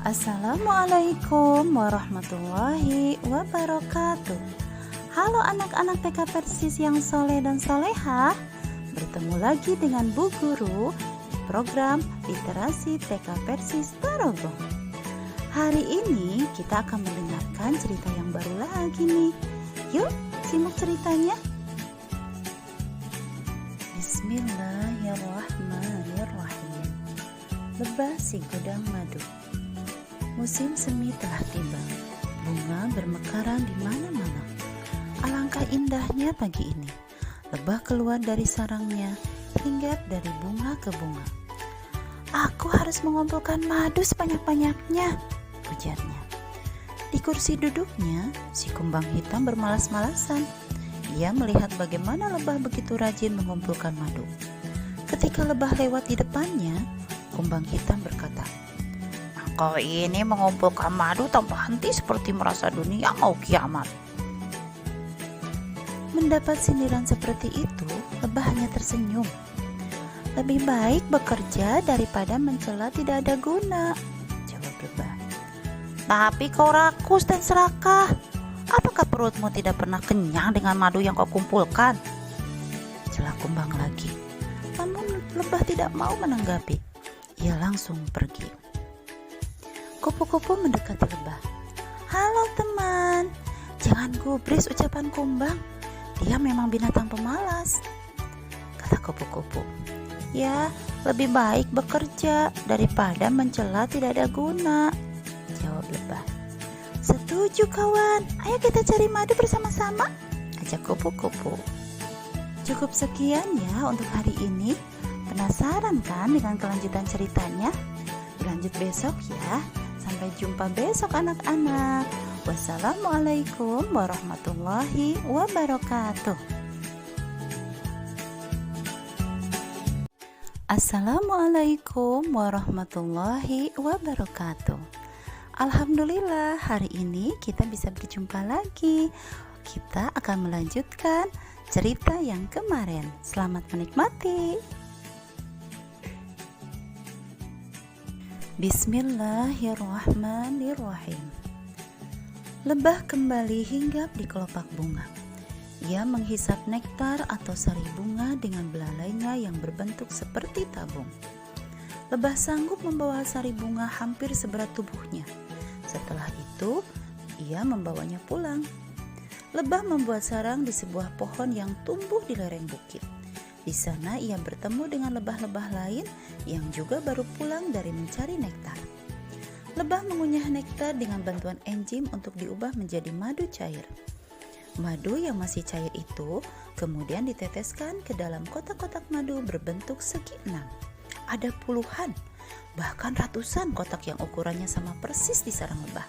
Assalamualaikum warahmatullahi wabarakatuh. Halo anak-anak TK Persis yang soleh dan solehah. Bertemu lagi dengan Bu Guru di program Literasi TK Persis Tarogong. Hari ini kita akan mendengarkan cerita yang baru lagi nih. Yuk simak ceritanya. Bismillahirrahmanirrahim. Lebah si gudang madu. Musim semi telah tiba, bunga bermekaran di mana-mana. Alangkah indahnya pagi ini. Lebah keluar dari sarangnya, hinggap dari bunga ke bunga. Aku harus mengumpulkan madu sebanyak-banyaknya, ujarnya. Di kursi duduknya, si kumbang hitam bermalas-malasan. Ia melihat bagaimana lebah begitu rajin mengumpulkan madu. Ketika lebah lewat di depannya, kumbang hitam berkata, "Kau ini mengumpulkan madu tanpa henti seperti merasa dunia mau kiamat." Mendapat sindiran seperti itu, lebah hanya tersenyum. "Lebih baik bekerja daripada mencela tidak ada guna," jawab lebah. "Tapi kau rakus dan serakah. Apakah perutmu tidak pernah kenyang dengan madu yang kau kumpulkan?" Celah kumbang lagi. Namun lebah tidak mau menanggapi. Ia langsung pergi. Kupu-kupu mendekati lebah. "Halo teman, jangan gubris ucapan kumbang. Dia memang binatang pemalas," kata kupu-kupu. "Ya, lebih baik bekerja daripada mencela tidak ada guna," jawab lebah. "Setuju kawan, ayo kita cari madu bersama-sama," ajak kupu-kupu. Cukup sekian ya untuk hari ini. Penasaran kan dengan kelanjutan ceritanya? Lanjut besok ya. Sampai jumpa besok anak-anak. Wassalamualaikum warahmatullahi wabarakatuh. Assalamualaikum warahmatullahi wabarakatuh. Alhamdulillah hari ini kita bisa berjumpa lagi. Kita akan melanjutkan cerita yang kemarin. Selamat menikmati. Bismillahirrahmanirrahim. Lebah kembali hinggap di kelopak bunga. Ia menghisap nektar atau sari bunga dengan belalainya yang berbentuk seperti tabung. Lebah sanggup membawa sari bunga hampir seberat tubuhnya. Setelah itu, ia membawanya pulang. Lebah membuat sarang di sebuah pohon yang tumbuh di lereng bukit. Di sana ia bertemu dengan lebah-lebah lain yang juga baru pulang dari mencari nektar. Lebah mengunyah nektar dengan bantuan enzim untuk diubah menjadi madu cair. Madu yang masih cair itu kemudian diteteskan ke dalam kotak-kotak madu berbentuk segi 6. Ada puluhan, bahkan ratusan kotak yang ukurannya sama persis di sarang lebah.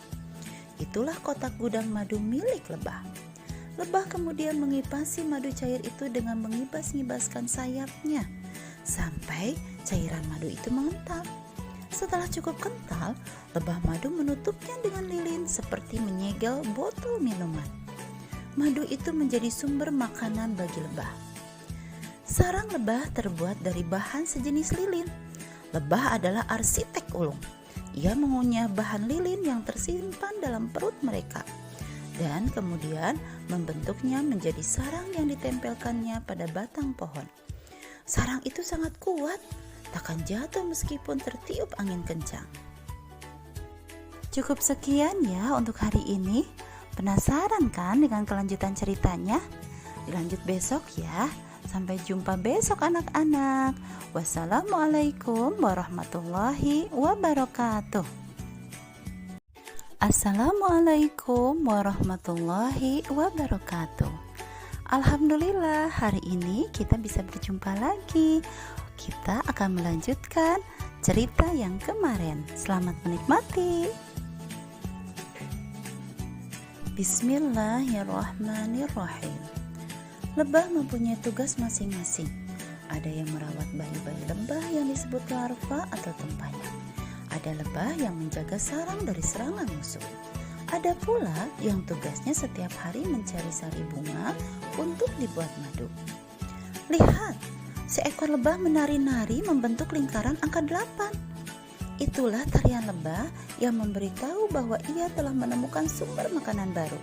Itulah kotak gudang madu milik lebah. Lebah kemudian mengipasi madu cair itu dengan mengibas-ngibaskan sayapnya sampai cairan madu itu mengental. Setelah cukup kental, lebah madu menutupnya dengan lilin seperti menyegel botol minuman. Madu itu menjadi sumber makanan bagi lebah. Sarang lebah terbuat dari bahan sejenis lilin. Lebah adalah arsitek ulung. Ia mengunyah bahan lilin yang tersimpan dalam perut mereka dan kemudian membentuknya menjadi sarang yang ditempelkannya pada batang pohon. Sarang itu sangat kuat, takkan jatuh meskipun tertiup angin kencang. Cukup sekian ya untuk hari ini. Penasaran kan dengan kelanjutan ceritanya? Dilanjut besok ya. Sampai jumpa besok anak-anak. Wassalamualaikum warahmatullahi wabarakatuh. Assalamualaikum warahmatullahi wabarakatuh. Alhamdulillah hari ini kita bisa berjumpa lagi. Kita akan melanjutkan cerita yang kemarin. Selamat menikmati. Bismillahirrahmanirrahim. Lebah mempunyai tugas masing-masing. Ada yang merawat bayi-bayi lebah yang disebut larva atau tumpahnya. Ada lebah yang menjaga sarang dari serangan musuh. Ada pula yang tugasnya setiap hari mencari sari bunga untuk dibuat madu. Lihat, seekor lebah menari-nari membentuk lingkaran angka 8. Itulah tarian lebah yang memberitahu bahwa ia telah menemukan sumber makanan baru.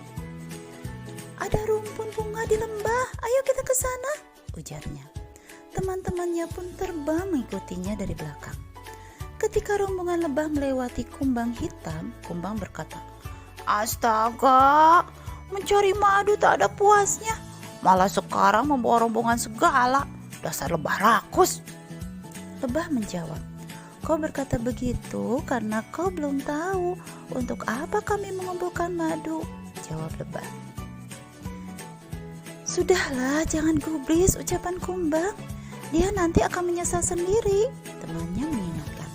"Ada rumpun bunga di lembah, ayo kita ke sana," ujarnya. Teman-temannya pun terbang mengikutinya dari belakang. Ketika rombongan lebah melewati kumbang hitam, kumbang berkata, "Astaga, mencari madu tak ada puasnya. Malah sekarang membawa rombongan segala. Dasar lebah rakus." Lebah menjawab, "Kau berkata begitu karena kau belum tahu untuk apa kami mengumpulkan madu," jawab lebah. "Sudahlah, jangan gubris," ucapan kumbang. "Dia nanti akan menyesal sendiri," temannya mengingatkan.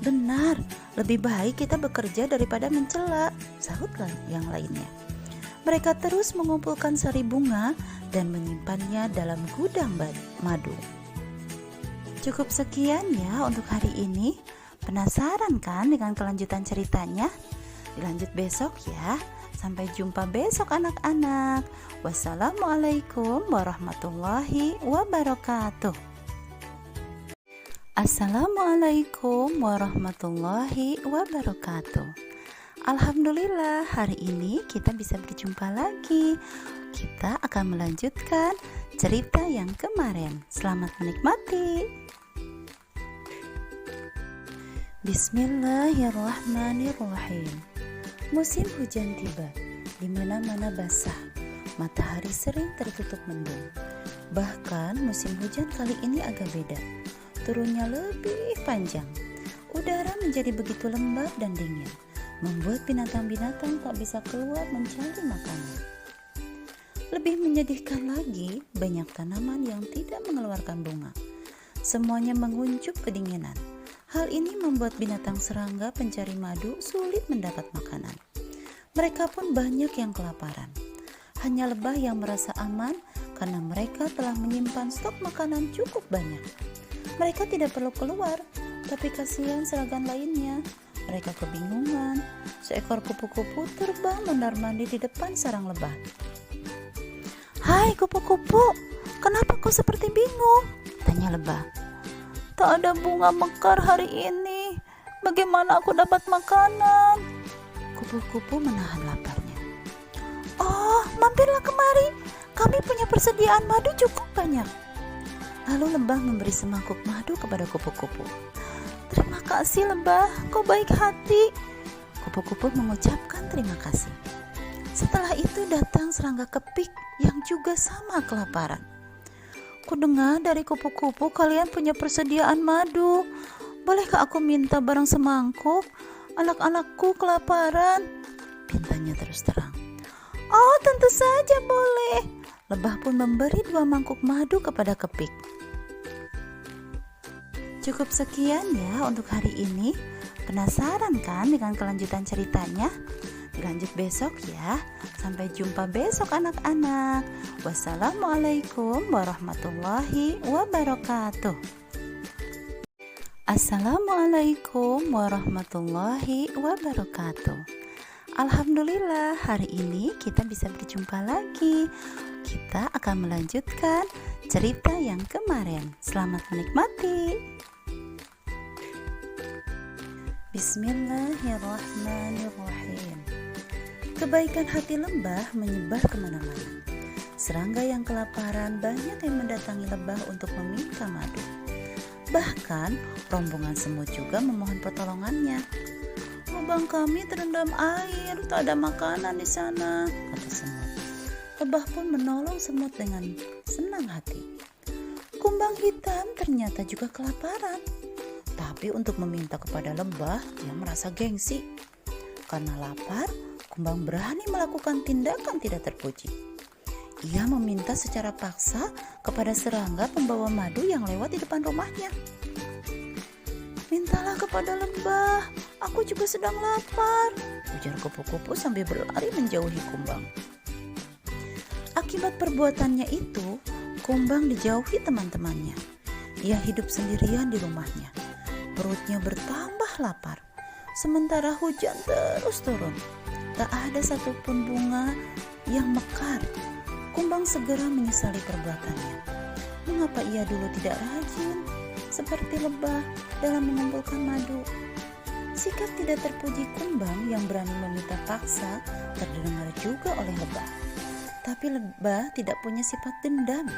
"Benar, lebih baik kita bekerja daripada mencela," sahutlah yang lainnya. Mereka terus mengumpulkan sari bunga dan menyimpannya dalam gudang madu. Cukup sekian ya untuk hari ini. Penasaran kan dengan kelanjutan ceritanya? Dilanjut besok ya. Sampai jumpa besok anak-anak. Wassalamualaikum warahmatullahi wabarakatuh. Assalamualaikum warahmatullahi wabarakatuh. Alhamdulillah, hari ini kita bisa berjumpa lagi. Kita akan melanjutkan cerita yang kemarin. Selamat menikmati. Bismillahirrahmanirrahim. Musim hujan tiba. Di mana-mana basah. Matahari sering tertutup mendung. Bahkan musim hujan kali ini agak beda. Turunnya lebih panjang. Udara menjadi begitu lembab dan dingin, membuat binatang-binatang tak bisa keluar mencari makanan. Lebih menyedihkan lagi, banyak tanaman yang tidak mengeluarkan bunga. Semuanya menguncup kedinginan. Hal ini membuat binatang serangga pencari madu sulit mendapat makanan. Mereka pun banyak yang kelaparan. Hanya lebah yang merasa aman karena mereka telah menyimpan stok makanan cukup banyak. Mereka tidak perlu keluar, tapi kasihan serangga lainnya. Mereka kebingungan. Seekor kupu-kupu terbang mondar-mandir di depan sarang lebah. "Hai kupu-kupu, kenapa kau seperti bingung?" tanya lebah. "Tak ada bunga mekar hari ini. Bagaimana aku dapat makanan?" Kupu-kupu menahan laparnya. "Oh, mampirlah kemari. Kami punya persediaan madu cukup banyak." Lalu lebah memberi semangkuk madu kepada kupu-kupu. "Terima kasih lebah, kau baik hati." Kupu-kupu mengucapkan terima kasih. Setelah itu datang serangga kepik yang juga sama kelaparan. "Kudengar dari kupu-kupu kalian punya persediaan madu. Bolehkah aku minta barang semangkuk? Anak-anakku kelaparan," pintanya terus terang. "Oh, tentu saja boleh." Lebah pun memberi 2 mangkuk madu kepada kepik. Cukup sekian ya untuk hari ini. Penasaran kan dengan kelanjutan ceritanya? Dilanjut besok ya. Sampai jumpa besok anak-anak. Wassalamualaikum warahmatullahi wabarakatuh. Assalamualaikum warahmatullahi wabarakatuh. Alhamdulillah, hari ini kita bisa berjumpa lagi. Kita akan melanjutkan cerita yang kemarin. Selamat menikmati. Bismillahirrahmanirrahim. Kebaikan hati lebah menyebar kemana-mana. Serangga yang kelaparan banyak yang mendatangi lebah untuk meminta madu. Bahkan rombongan semut juga memohon pertolongannya. "Lubang kami terendam air, tak ada makanan di sana," kata semut. Lebah pun menolong semut dengan senang hati. Kumbang hitam ternyata juga kelaparan. Tapi untuk meminta kepada lebah, dia merasa gengsi. Karena lapar, kumbang berani melakukan tindakan tidak terpuji. Ia meminta secara paksa kepada serangga pembawa madu yang lewat di depan rumahnya. "Mintalah kepada lebah, aku juga sedang lapar," ujar kupu-kupu sambil berlari menjauhi kumbang. Akibat perbuatannya itu, kumbang dijauhi teman-temannya. Ia hidup sendirian di rumahnya. Perutnya bertambah lapar. Sementara hujan terus turun. Tak ada satupun bunga yang mekar. Kumbang segera menyesali perbuatannya. Mengapa ia dulu tidak rajin seperti lebah dalam mengumpulkan madu? Sikap tidak terpuji Kumbang yang berani meminta paksa terdengar juga oleh Lebah. Tapi Lebah tidak punya sifat dendam.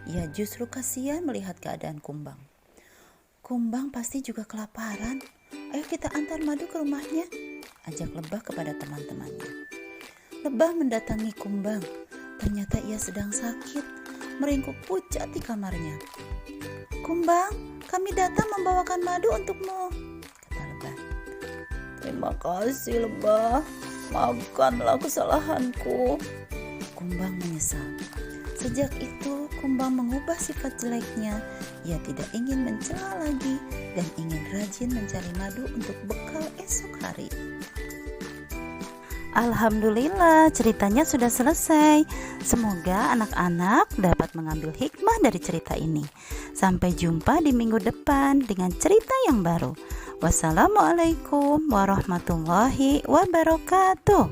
Ia justru kasihan melihat keadaan Kumbang. Kumbang pasti juga kelaparan. Ayo kita antar madu ke rumahnya, ajak Lebah kepada teman-temannya. Lebah mendatangi Kumbang. Ternyata ia sedang sakit, meringkuk pucat di kamarnya. Kumbang, kami datang membawakan madu untukmu, kata Lebah. Terima kasih Lebah, maafkanlah kesalahanku. Kumbang menyesal. Sejak itu Kumbang mengubah sifat jeleknya. Ia tidak ingin mencela lagi dan ingin rajin mencari madu untuk bekal esok hari. Alhamdulillah, ceritanya sudah selesai. Semoga anak-anak dapat mengambil hikmah dari cerita ini. Sampai jumpa di minggu depan dengan cerita yang baru. Wassalamualaikum warahmatullahi wabarakatuh.